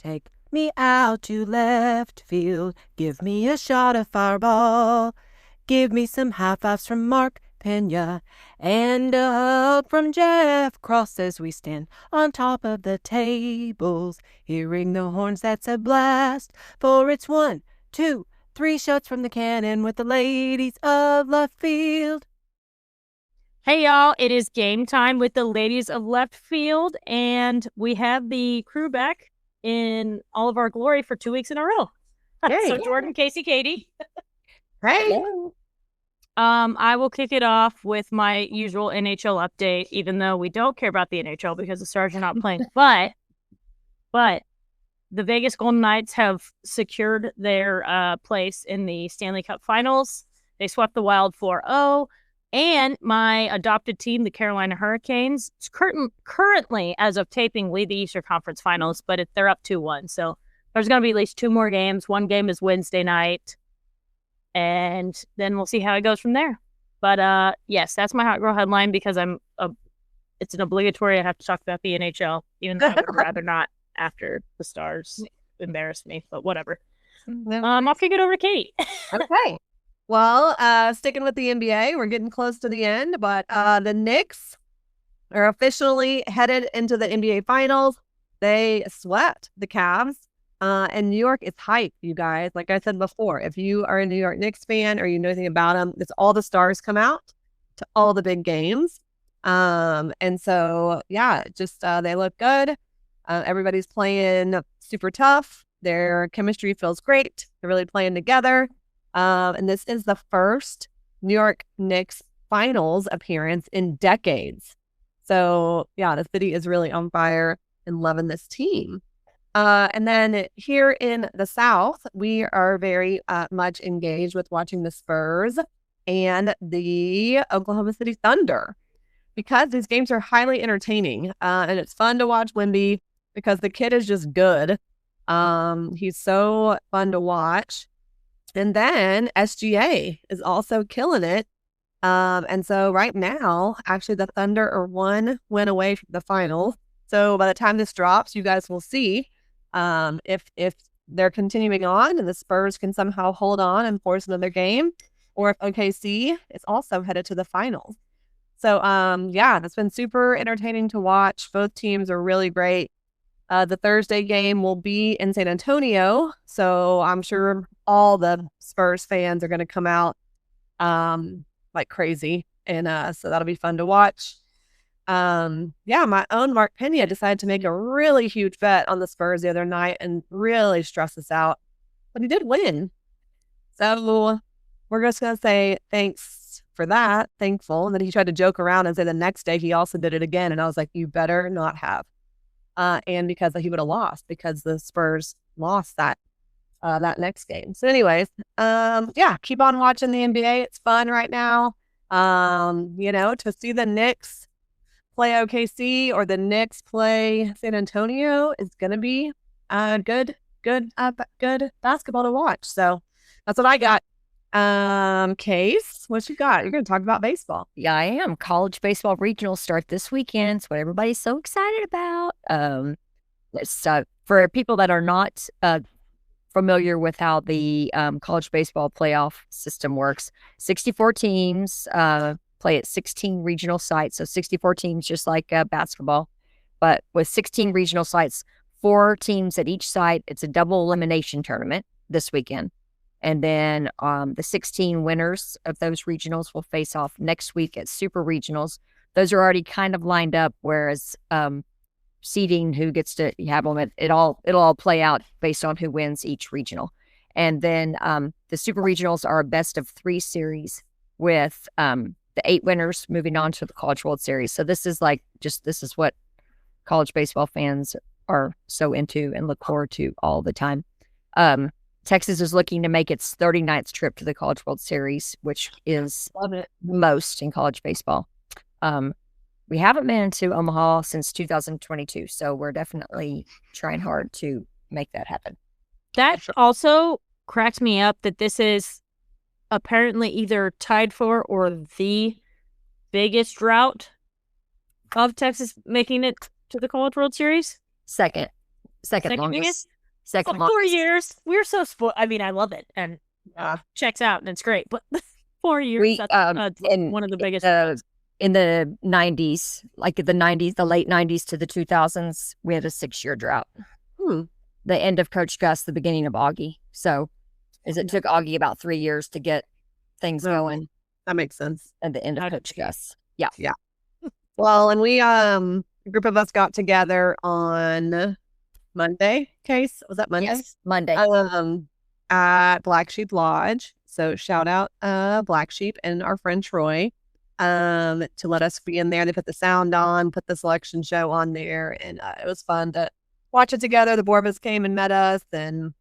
Take me out to left field. Give me a shot of Fireball. Give me some high fives from Mark Pena and a hug from Jeff Cross as we stand on top of the tables. Hearing the horns, that's a blast. For it's 1, 2, 3 shots from the cannon with the ladies of left field. Hey, y'all. It is game time with the ladies of left field, and we have the crew back in all of our glory for 2 weeks in a row. Hey. So Jordan, Casey, Katie. Hey. I will kick it off with my usual NHL update, even though we don't care about the NHL because the Stars are not playing. But the Vegas Golden Knights have secured their place in the Stanley Cup Finals. They swept the Wild 4-0. And my adopted team, the Carolina Hurricanes, currently, as of taping, lead the Eastern Conference Finals, but they're up 2-1. So there's going to be at least 2 more games. One game is Wednesday night. And then we'll see how it goes from there. But yes, that's my Hot Girl headline because it's an obligatory. I have to talk about the NHL, even though I would rather not after the Stars embarrass me, but whatever. I'll kick it over to Katie. Okay. Well, sticking with the NBA, we're getting close to the end, but the Knicks are officially headed into the NBA Finals. They swept the Cavs, and New York is hyped, you guys. Like I said before, if you are a New York Knicks fan or you know anything about them, it's all the stars come out to all the big games. And so, yeah, just they look good. Everybody's playing super tough. Their chemistry feels great. They're really playing together. And this is the first New York Knicks finals appearance in decades. So, yeah, the city is really on fire and loving this team. And then here in the South, we are very much engaged with watching the Spurs and the Oklahoma City Thunder because these games are highly entertaining. And it's fun to watch Wemby because the kid is just good. He's so fun to watch. And then SGA is also killing it. And so right now, actually, the Thunder are 1 win away from the finals. So by the time this drops, you guys will see if they're continuing on and the Spurs can somehow hold on and force another game, or if OKC is also headed to the finals. So, yeah, that's been super entertaining to watch. Both teams are really great. The Thursday game will be in San Antonio, so I'm sure all the Spurs fans are going to come out like crazy, and so that'll be fun to watch. Yeah, my own Mark Pena decided to make a really huge bet on the Spurs the other night and really stress us out, but he did win. So we're just going to say thanks for that, thankful. And then he tried to joke around and say the next day he also did it again, and I was like, you better not have. And because he would have lost because the Spurs lost that next game. So anyways, yeah, keep on watching the NBA. It's fun right now. To see the Knicks play OKC or the Knicks play San Antonio is going to be good basketball to watch. So that's what I got. Case, what you got? You're going to talk about baseball. Yeah, I am. College baseball regionals start this weekend. It's what everybody's so excited about. For people that are not familiar with how the college baseball playoff system works, 64 teams play at 16 regional sites. So 64 teams, just like basketball, but with 16 regional sites, 4 teams at each site. It's a double elimination tournament this weekend. And then the 16 winners of those regionals will face off next week at super regionals. Those are already kind of lined up, whereas seeding who gets to have them, it'll all play out based on who wins each regional. And then the super regionals are a best of 3 series with the 8 winners moving on to the College World Series. So this is this is what college baseball fans are so into and look forward to all the time. Texas is looking to make its 39th trip to the College World Series, which is most in college baseball. We haven't been to Omaha since 2022, so we're definitely trying hard to make that happen. That also cracks me up that this is apparently either tied for or the biggest route of Texas making it to the College World Series. Second. Second longest. biggest? Second 4 longest. years. We're so spoiled. I mean, I love it and checks out and it's great. But 4 years, that's one of the biggest. In the 90s, like the late 90s to the 2000s, we had a 6-year drought. The end of Coach Gus, the beginning of Augie. So, it took Augie about 3 years to get things going. That makes sense. At the end of Coach Gus. Yeah. Yeah. Well, and we, a group of us got together on Monday. Case, was that Monday? Yes, Monday. At Black Sheep Lodge. So shout out Black Sheep and our friend Troy to let us be in there. They put the sound on, put the selection show on there, and it was fun to watch it together. The Borbas came and met us, and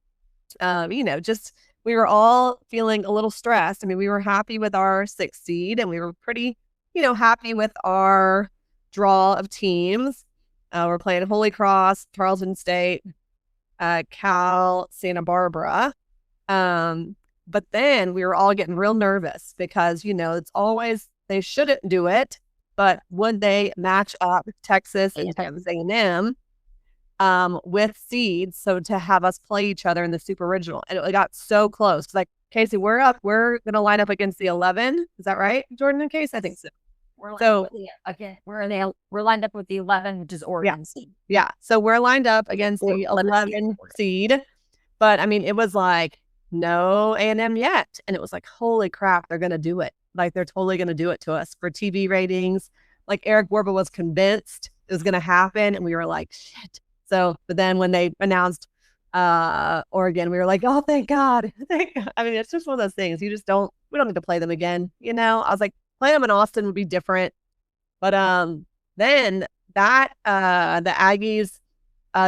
just we were all feeling a little stressed. I mean, we were happy with our 6th seed, and we were pretty, happy with our draw of teams. We're playing Holy Cross, Tarleton State, Cal, Santa Barbara. But then we were all getting real nervous because, it's always, they shouldn't do it, but would they match up Texas and Texas A&M with seeds? So to have us play each other in the Super Regional. And it got so close. Like, Casey, we're going to line up against the 11. Is that right, Jordan and Case? I think so. We're lined up with the 11, which is Oregon seed. Yeah. So we're lined up against the 11 seed. But I mean, it was like, no A&M yet. And it was like, holy crap, they're going to do it. Like, they're totally going to do it to us for TV ratings. Like, Eric Borba was convinced it was going to happen. And we were like, shit. So, but then when they announced Oregon, we were like, oh, thank God. I mean, it's just one of those things. We don't need to play them again. I was like, playing them in Austin would be different. But then that, the Aggies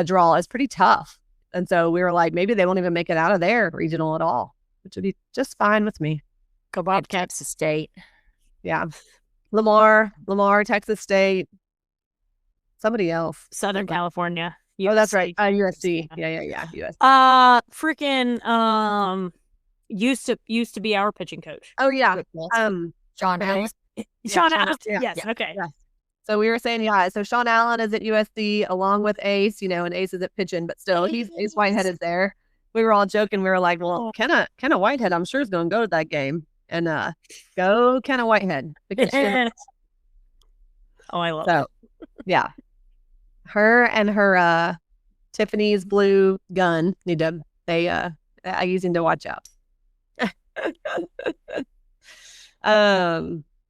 draw is pretty tough. And so we were like, maybe they won't even make it out of their regional at all, which would be just fine with me. Go Bobcats. Texas State. Yeah. Lamar, Texas State. Somebody else. Southern California. USC. Oh, that's right. USC. Yeah. USC. Freaking used to be our pitching coach. Oh yeah. Sean Allen. Sean Allen. Yeah. Yes. Yeah. Okay. Yeah. So we were saying, so Sean Allen is at USC along with Ace, and Ace is at pitching, but still Ace Whitehead is there. We were all joking. We were like, well, Kenna Whitehead, I'm sure is going to go to that game, and go Kenna Whitehead. Oh, I love so, yeah. Her and her Tiffany's blue gun I use him to watch out.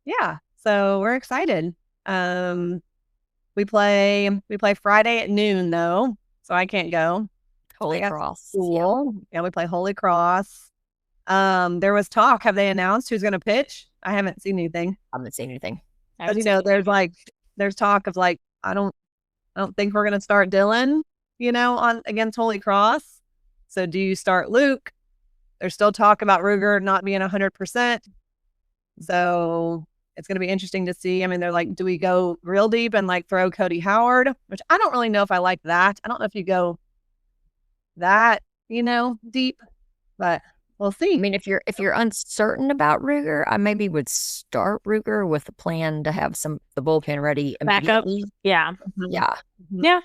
Yeah. So we're excited. We play Friday at noon though, so I can't go. Holy Cross. Cool. Yeah, we play Holy Cross. There was talk. Have they announced who's going to pitch? I haven't seen anything. I haven't seen anything. There's talk of like, I don't think we're going to start Dylan, on against Holy Cross. So do you start Luke? There's still talk about Ruger not being 100%. So it's going to be interesting to see. I mean, they're like, do we go real deep and like throw Cody Howard? Which I don't really know if I like that. I don't know if you go that, deep, but we'll see. I mean, if you're uncertain about Ruger, I maybe would start Ruger with a plan to have the bullpen ready backup. Yeah. Yeah. Yeah.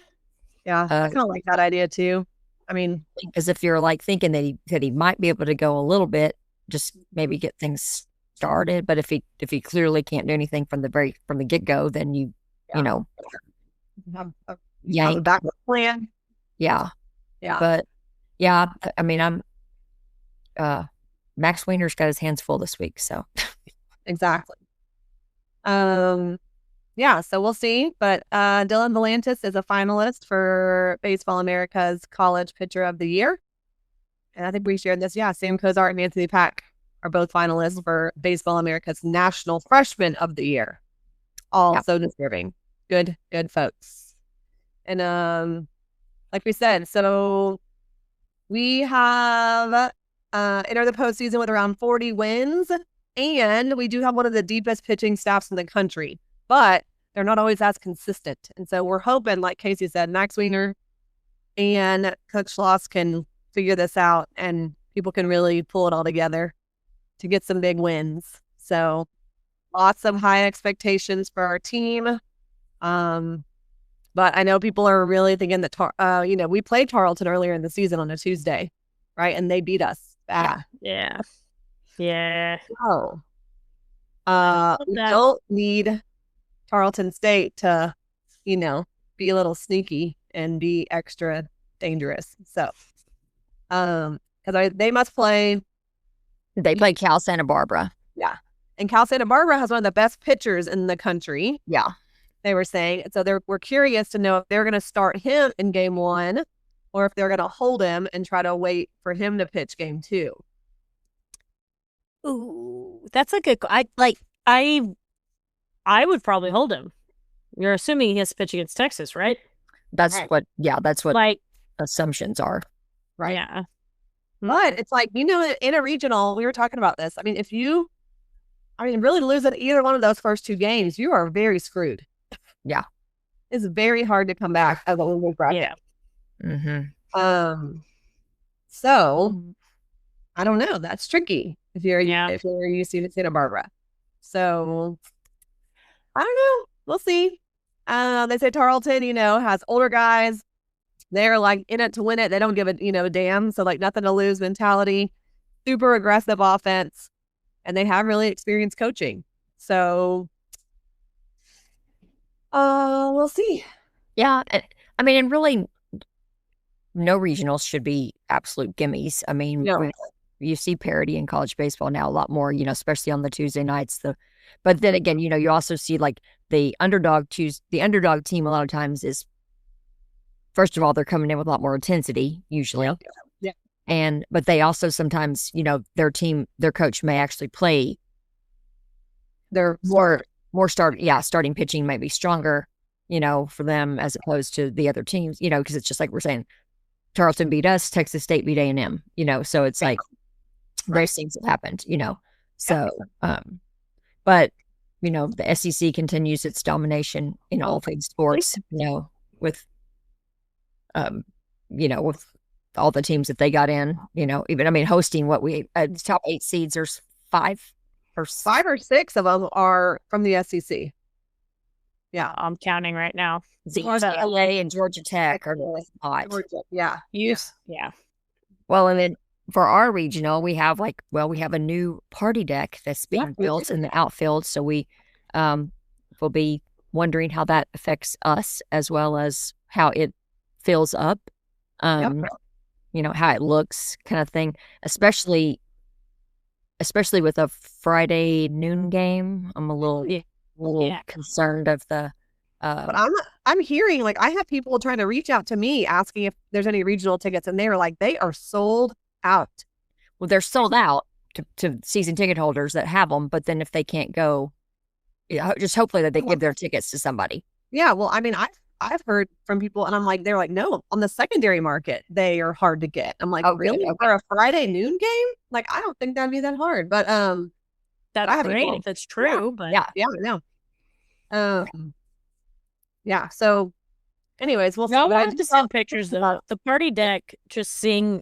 Yeah. I kind of like that idea too. I mean, because if you're like thinking that he might be able to go a little bit, just maybe get things started. But if he clearly can't do anything from the get go, then you know, have a backup plan. Yeah. Yeah. But yeah, I mean, Max Weiner's got his hands full this week, so exactly. Yeah, so we'll see. But Dylan Volantis is a finalist for Baseball America's College Pitcher of the Year. And I think we shared this. Yeah, Sam Cozart and Anthony Pack are both finalists for Baseball America's National Freshman of the Year. All so deserving. Good folks. And like we said, so we have entered the postseason with around 40 wins. And we do have one of the deepest pitching staffs in the country. But they're not always as consistent. And so we're hoping, like Casey said, Max Weiner and Coach Schloss can figure this out and people can really pull it all together to get some big wins. So lots of high expectations for our team. But I know people are really thinking that, we played Tarleton earlier in the season on a Tuesday, right? And they beat us bad. Yeah. Yeah. Oh. We that. don't need Tarleton State to, be a little sneaky and be extra dangerous. So, because they must play. They play Cal Santa Barbara. Yeah. And Cal Santa Barbara has one of the best pitchers in the country. Yeah. They were saying. So we're curious to know if they're going to start him in game 1 or if they're going to hold him and try to wait for him to pitch game 2. Ooh, that's a good. I would probably hold him. You're assuming he has to pitch against Texas, right? That's what Like assumptions are. Right. Yeah. But it's like, in a regional, we were talking about this. I mean, if you, really lose at either one of those first 2 games, you are very screwed. Yeah. It's very hard to come back as a loser bracket. Yeah. Mm-hmm. So I don't know. That's tricky if you're UC Santa Barbara. So I don't know. We'll see. They say Tarleton, has older guys. They're like in it to win it. They don't give a damn. So like nothing to lose mentality, super aggressive offense, and they have really experienced coaching. So, we'll see. Yeah. I mean, and really no regionals should be absolute gimmies. I mean, you see parity in college baseball now a lot more, especially on the Tuesday nights. But then again, you also see like the underdog team a lot of times is, first of all, they're coming in with a lot more intensity usually. Yeah. But they also sometimes, their coach may actually play their starting pitching might be stronger, for them as opposed to the other teams, because it's just like we're saying, Tarleton beat us, Texas State beat A&M, so it's like those things have happened, so, but, the SEC continues its domination in all things sports, with all the teams that they got in, even, hosting top 8 seeds, there's 5 or 6 of them are from the SEC. Yeah. I'm counting right now. UCLA and Georgia Tech are really hot. Yeah. Yes. Yeah. Well, and then for our regional, we have a new party deck that's being built in the outfield. So we will be wondering how that affects us as well as how it fills up, how it looks kind of thing, especially with a Friday noon game. I'm a little concerned of the but I'm hearing like I have people trying to reach out to me asking if there's any regional tickets, and they were like, they are sold out. Well, they're sold out to season ticket holders that have them, but then if they can't go, just hopefully that they give their tickets to somebody. Yeah, well, I mean, I've heard from people, and I'm like, they're like, no, on the secondary market they are hard to get. I'm like, really? Okay. For a Friday noon game? Like, I don't think that'd be that hard. But that's great if it's true. But I know. Yeah. So, anyways, we'll see. I have to send pictures of the party deck. Just seeing,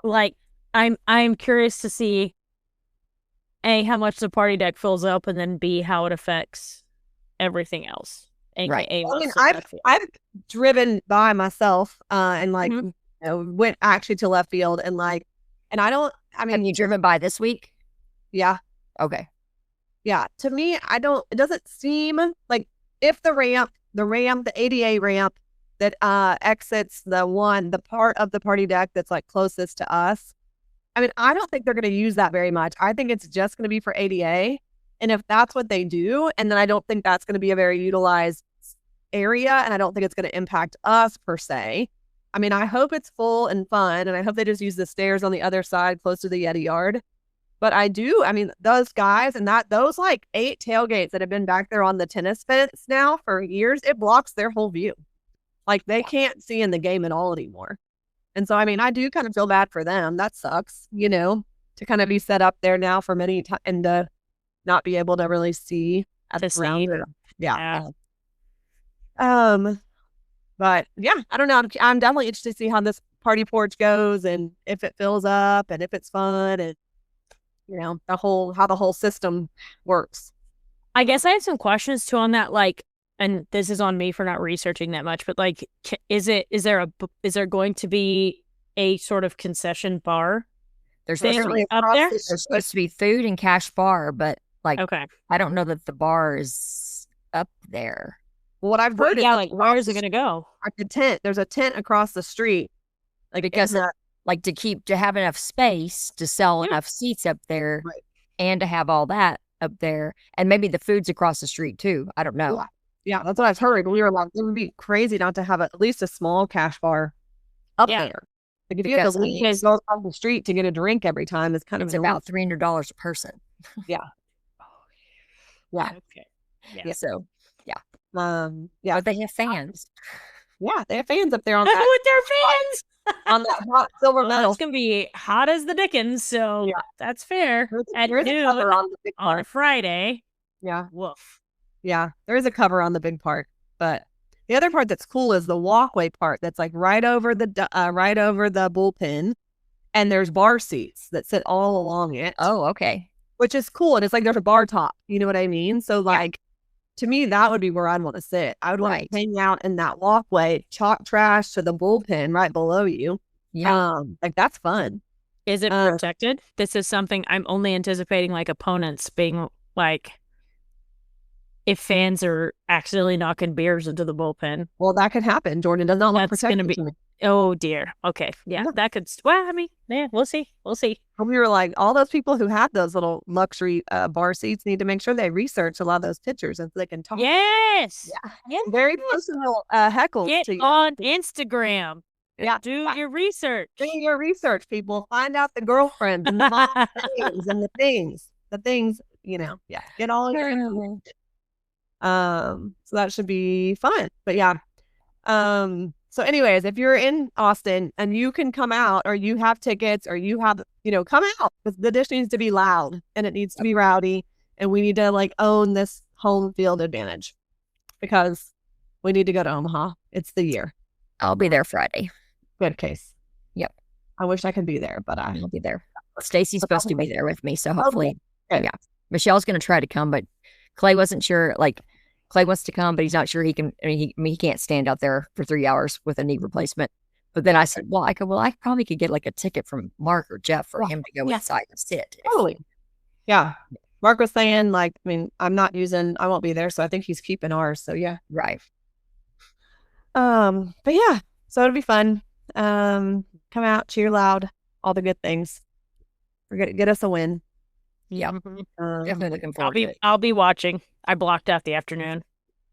like, I'm curious to see A, how much the party deck fills up, and then B, how it affects everything else. Right. I mean, I've driven by myself and like went actually to left field and have you driven by this week? Yeah. Okay. Yeah. To me, it doesn't seem like if the ADA ramp that exits the part of the party deck that's like closest to us. I mean, I don't think they're going to use that very much. I think it's just going to be for ADA. And if that's what they do, and then I don't think that's going to be a very utilized area, and I don't think it's going to impact us per se. I mean, I hope it's full and fun, and I hope they just use the stairs on the other side close to the Yeti yard. But those guys and those like 8 tailgates that have been back there on the tennis fence now for years, it blocks their whole view. Like they can't see in the game at all anymore. And so, I mean, I do kind of feel bad for them. That sucks, to kind of be set up there now for many times and to not be able to really see around it. Yeah. But yeah, I don't know. I'm definitely interested to see how this party porch goes and if it fills up and if it's fun and how the whole system works. I guess I have some questions too on that. Like, and this is on me for not researching that much, but like, is there going to be a sort of concession bar? There's thing supposed to be, up there? there's supposed to be food and cash bar, but like, Okay. I don't know that the bar is up there. What I've heard is Yeah, like where is it going to go? like the tent. There's a tent across the street. Like Because like to have enough space to sell enough seats up there, Right. and to have all that up there, and maybe the food's across the street too. I don't know. Yeah, that's what I've heard. We were like, it would be crazy not to have at least a small cash bar up Yeah. there. Like if you have to leave Because- go across the street to get a drink every time, it's kind It's of about $300 a person. Yeah. Okay. Yeah. So yeah. but they have fans. Yeah, they have fans up there on that With their fans. on that hot silver Well, metal. it's gonna be hot as the Dickens, so Yeah. that's fair. At There's a noon cover on the big on a part. Friday. Yeah. Woof. Yeah, there is a cover on the big part, but the other part that's cool is the walkway part. That's like right over the bullpen, and there's bar seats that sit all along it. Oh, okay. Which is cool, and it's like there's a bar top. You know what I mean? So like, to me, that would be where I'd want to sit. I would want Right. to hang out in that walkway, chalk trash to the bullpen right below you. Yeah. Like that's fun. Is it protected? This is something I'm only anticipating, like opponents being like, if fans are accidentally knocking beers into the bullpen. Well, that could happen. Jordan does not like That's protection. gonna be- Oh dear. Okay. Yeah, that could. Well, I mean, yeah, we'll see. We'll see. We were like, all those people who have those little luxury bar seats need to make sure they research a lot of those pictures and so they can talk. Yes. Yeah. Very personal heckles Get to you. on Instagram. Yeah. Do your research. Do your research, people. Find out the girlfriends and the mom things and the things, yeah. Get all your so that should be fun. But yeah. So anyways, if you're in Austin and you can come out, or you have tickets, or you have, come out, because the Dish needs to be loud and it needs to be rowdy, and we need to like own this home field advantage because we need to go to Omaha. It's the year. I'll be there Friday. Good case. Yep. I wish I could be there, but I'll be there. Stacy's supposed to be there with me, so hopefully, yeah. Michelle's going to try to come, but Clay wasn't sure. Like, Clay wants to come, but he's not sure he can. I mean, he can't stand out there for 3 hours with a knee replacement. But then I said, I probably could get like a ticket from Mark or Jeff for him to go inside and sit. Totally. Yeah. Mark was saying, like, I mean, I won't be there, so I think he's keeping ours. So yeah. Right. But yeah, so it'll be fun. Come out, cheer loud, all the good things. Get us a win. Yeah. Definitely looking forward to it. I'll be watching. I blocked out the afternoon.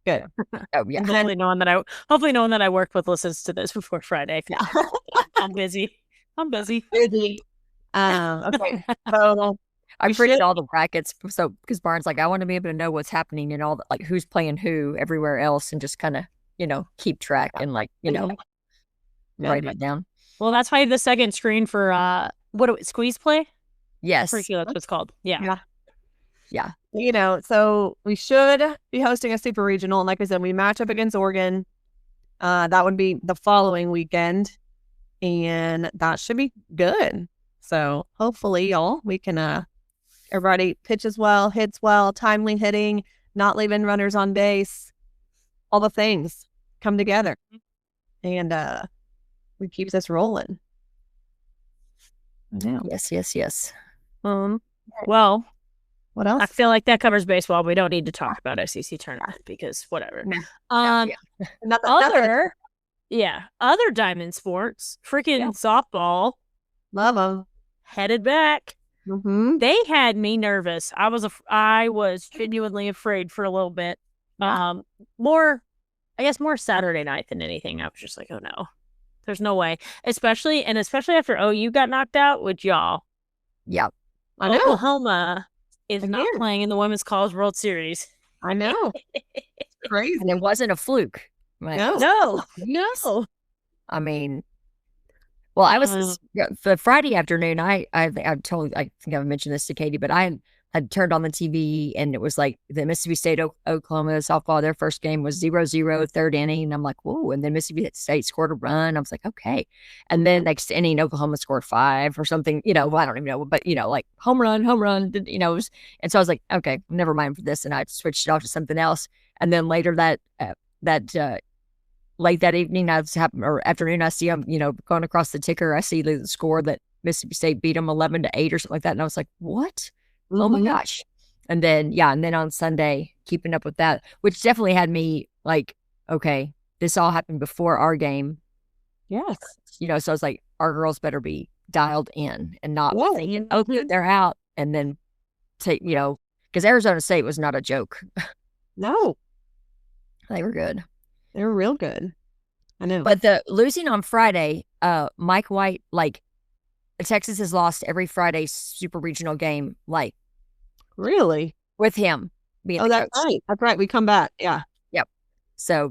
Good. Oh yeah. Hopefully no one that I work with listens to this before Friday. Yeah. I'm busy. Busy. Okay. So I printed all the brackets because Barnes like, I want to be able to know what's happening and all that, like who's playing who everywhere else, and just kind of keep track and like write it down. Well, that's why the second screen for squeeze play. Yes. Pretty sure that's what it's called. Yeah. So we should be hosting a super regional, and like I said, we match up against Oregon. That would be the following weekend, and that should be good. So hopefully, y'all, we can everybody pitches well, hits well, timely hitting, not leaving runners on base, all the things come together, and we keep this rolling. Yes. Well, what else? I feel like that covers baseball. We don't need to talk about SEC tournament because whatever. Nothing. Other diamond sports, freaking softball, Love them. headed back. Mm-hmm. They had me nervous. I was genuinely afraid for a little bit. More Saturday night than anything. I was just like, oh no, there's no way. Especially after OU got knocked out with y'all. Yep. I know. Oklahoma is not playing in the Women's College World Series. I know. Crazy. And it wasn't a fluke. Like, No. I mean, well, I was the Friday afternoon. I think I've mentioned this to Katie, but I had turned on the TV and it was like the Mississippi State Oklahoma softball. Their first game was 0-0, third inning. And I'm like, whoa. And then Mississippi State scored a run. I was like, okay. And then next inning, Oklahoma scored 5 or something. I don't even know, but like home run. And so I was like, okay, never mind for this. And I switched it off to something else. And then later late that evening, or afternoon, I see them, going across the ticker. I see the score that Mississippi State beat them 11-8 or something like that. And I was like, what? Oh my gosh. And then, on Sunday, keeping up with that, which definitely had me like, okay, this all happened before our game. Yes. So I was like, our girls better be dialed in and not thinking, oh, they're out. And then because Arizona State was not a joke. No. They were good. They were real good. I know. But the losing on Friday, Mike White, like, Texas has lost every Friday super regional game, like, really? with him being the that's coach. right. That's right. We come back. Yeah. Yep. So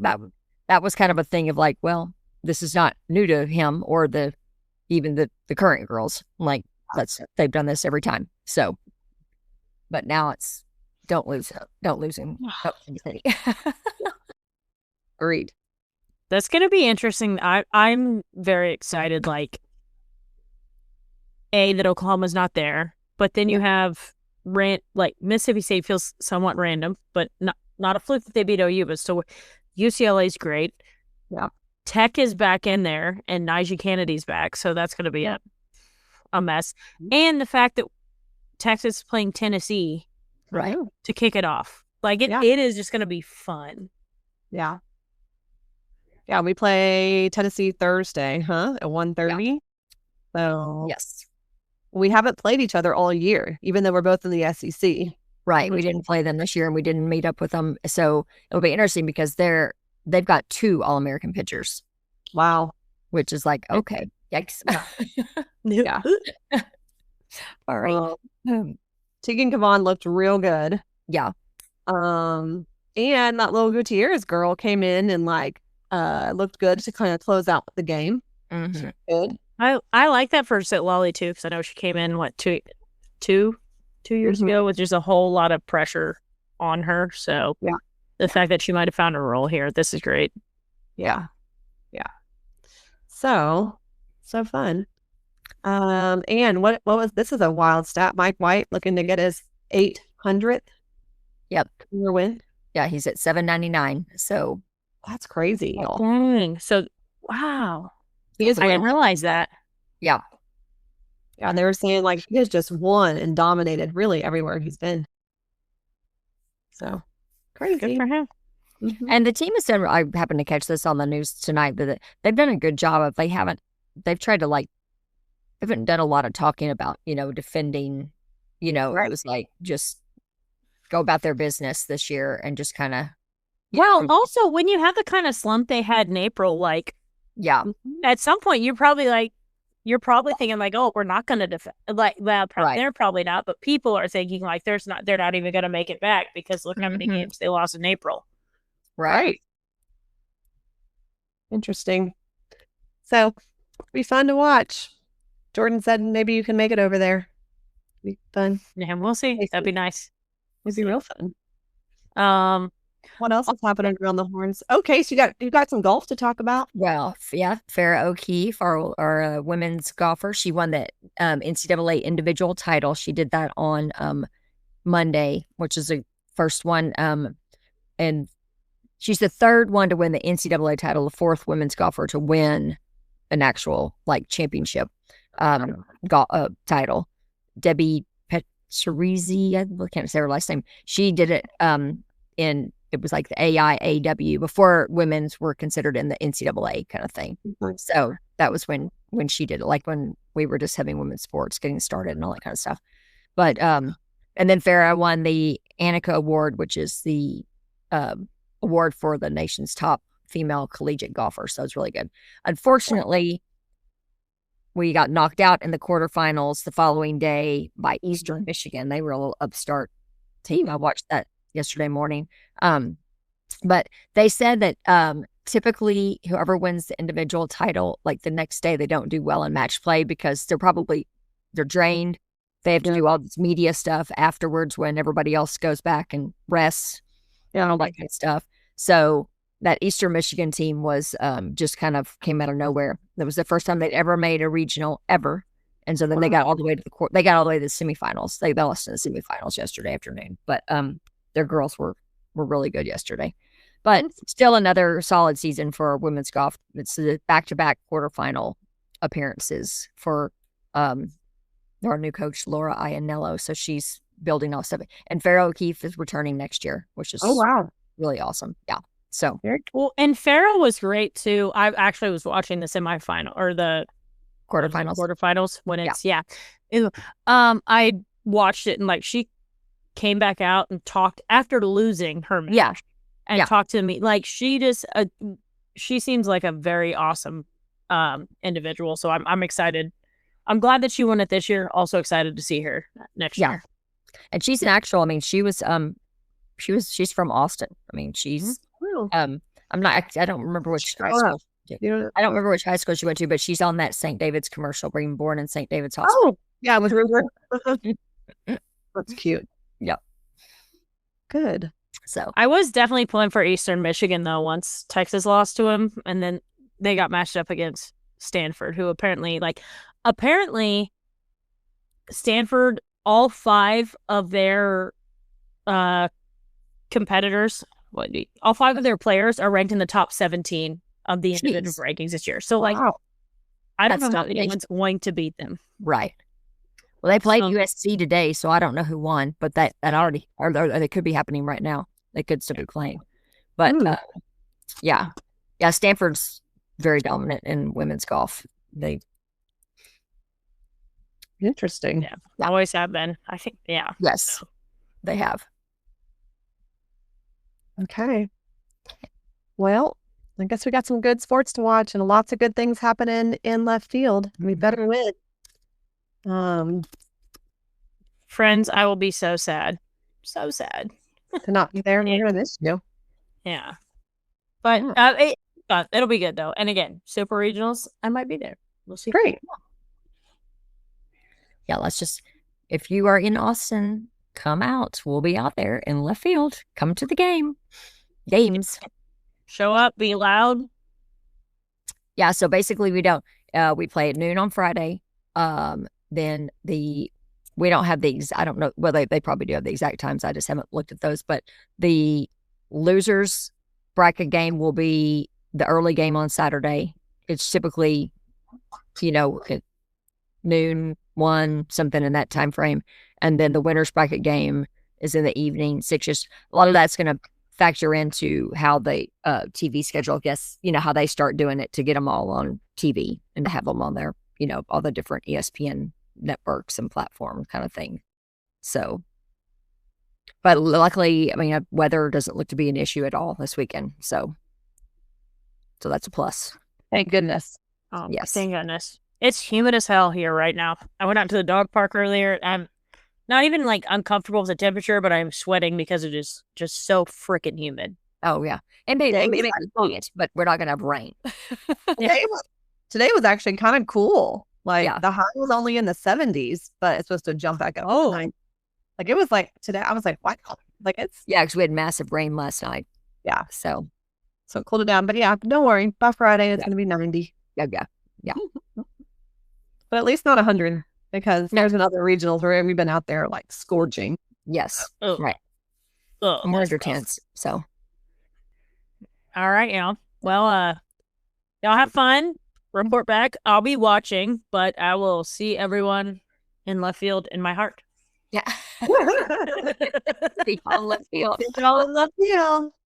that was kind of a thing of like, well, this is not new to him or even the current girls. Like, they've done this every time. So, but now it's don't lose him. Agreed. That's going to be interesting. I'm very excited. Like, that Oklahoma's not there, but then you have like Mississippi State feels somewhat random, but not a fluke that they beat OU. But still, UCLA's great. Yeah, Tech is back in there, and Najee Kennedy's back, so that's going to be a mess. And the fact that Texas is playing Tennessee, right, to kick it off, like it is just going to be fun. Yeah. Yeah, we play Tennessee Thursday, at 1:30. Yeah. So yes, we haven't played each other all year, even though we're both in the SEC. Right, we didn't play them this year, and we didn't meet up with them. So it'll be interesting because they've got 2 All-American pitchers. Wow, which is like, okay, yikes. Yeah. All right. Tegan Kavan looked real good. Yeah. And that little Gutierrez girl came in and looked good to kind of close out the game. Mm-hmm. Good. I like that for Lolly too, because I know she came in two years ago with just a whole lot of pressure on her. So the fact that she might have found a role here, this is great. Yeah. So fun. And what was this? Is a wild stat. Mike White looking to get his 800th. Yep. Career win. Yeah, he's at 799. So that's crazy. Dang. So wow. I didn't realize that. Yeah. Yeah, and they were saying like he has just won and dominated really everywhere he's been. So crazy. Good for him. Mm-hmm. And the team has done, I happened to catch this on the news tonight, but they've done a good job of, they've tried to haven't done a lot of talking about, defending, Right. It was like just go about their business this year and just kind of. Well, also when you have the kind of slump they had in April, at some point you're probably thinking like, oh, we're not going to defend. They're probably not, but people are thinking like they're not even going to make it back because look how many games they lost in April. Right. Interesting. So, it'll be fun to watch. Jordan said maybe you can make it over there. Be fun. Yeah, we'll see. That'd be nice. It'd be real fun. What else is happening around the horns? Okay, so you got some golf to talk about. Well, yeah, Farrah O'Keefe, our women's golfer, she won the NCAA individual title. She did that on Monday, which is the first one. And she's the 3rd one to win the NCAA title, the 4th women's golfer to win an actual championship title. Debbie Petrizi, I can't say her last name. She did it it was like the AIAW before women's were considered in the NCAA kind of thing. Mm-hmm. So that was when she did it, like when we were just having women's sports getting started and all that kind of stuff. But and then Farrah won the Annika Award, which is the award for the nation's top female collegiate golfer. So it's really good. Unfortunately, we got knocked out in the quarterfinals the following day by Eastern Michigan. They were a little upstart team. I watched that yesterday morning. But they said that typically whoever wins the individual title, like the next day, they don't do well in match play because they're drained. They have to do all this media stuff afterwards when everybody else goes back and rests and all that kind of stuff. So that Eastern Michigan team was just kind of came out of nowhere. That was the first time they'd ever made a regional ever. And so then they got all the way to the semifinals. They lost in the semifinals yesterday afternoon. But their girls were were really good yesterday. But still another solid season for women's golf. It's the back-to-back quarterfinal appearances for our new coach, Laura Iannello. So she's building off stuff. And Farrah O'Keefe is returning next year, which is really awesome. Yeah. So very cool. And Farrah was great too. I actually was watching the semifinal or the quarterfinals when it's I watched it and like she came back out and talked after losing her match and talked to me. Like she just she seems like a very awesome individual. So I'm excited. I'm glad that she won it this year. Also excited to see her next year. And she's an actual, I mean, she's from Austin. I mean, she's I don't remember which high school. I don't remember which high school she went to, but she's on that St. David's commercial, being born in St. David's Hospital. Oh, yeah, with Ruger. That's cute. Yep. Good. So I was definitely pulling for Eastern Michigan though once Texas lost to him, and then they got matched up against Stanford, who apparently Stanford, all 5 of their competitors, all 5 of their players are ranked in the top 17 of the individual rankings this year. So I don't know how anyone's going to beat them. Right. Well, they played USC today, so I don't know who won, but that already, or they could be happening right now. They could still be playing. But Stanford's very dominant in women's golf. Interesting. Yeah, always have been. I think, Yes, they have. Okay. Well, I guess we got some good sports to watch and lots of good things happening in left field. We better win. Friends, I will be so sad. So sad. To not be there and miss you. Yeah. But it'll be good though. And again, super regionals, I might be there. We'll see. Great. Yeah, if you are in Austin, come out. We'll be out there in left field. Come to the games. Show up, be loud. Yeah, so basically we play at noon on Friday. Then we don't have I don't know, well, they probably do have the exact times. I just haven't looked at those, but the losers bracket game will be the early game on Saturday. It's typically, at noon, 1, something in that time frame. And then the winners bracket game is in the evening, 6. A lot of that's going to factor into how the TV schedule, I guess, how they start doing it to get them all on TV and to have them on there, all the different ESPN networks and platforms kind of thing. So, but luckily, I mean, weather doesn't look to be an issue at all this weekend. So that's a plus. Thank goodness. Oh, yes. Thank goodness. It's humid as hell here right now. I went out to the dog park earlier. I'm not even like uncomfortable with the temperature, but I'm sweating because it is just so freaking humid. Oh yeah, and but we're not gonna have rain. Today was actually kind of cool. Like the high was only in the 70s, but it's supposed to jump back up. Like it was like today. I was like, wow. Like it's because we had massive rain last night. Yeah, so it cooled it down. But yeah, don't worry. By Friday, it's gonna be 90. Yeah. But at least not 100, because there's another regionals where we've been out there like scorching. Yes. Right. More under tents. So. All right, y'all. Well, y'all have fun. Report back. I'll be watching, but I will see everyone in left field in my heart. Yeah. See y'all in left field. See y'all in left field.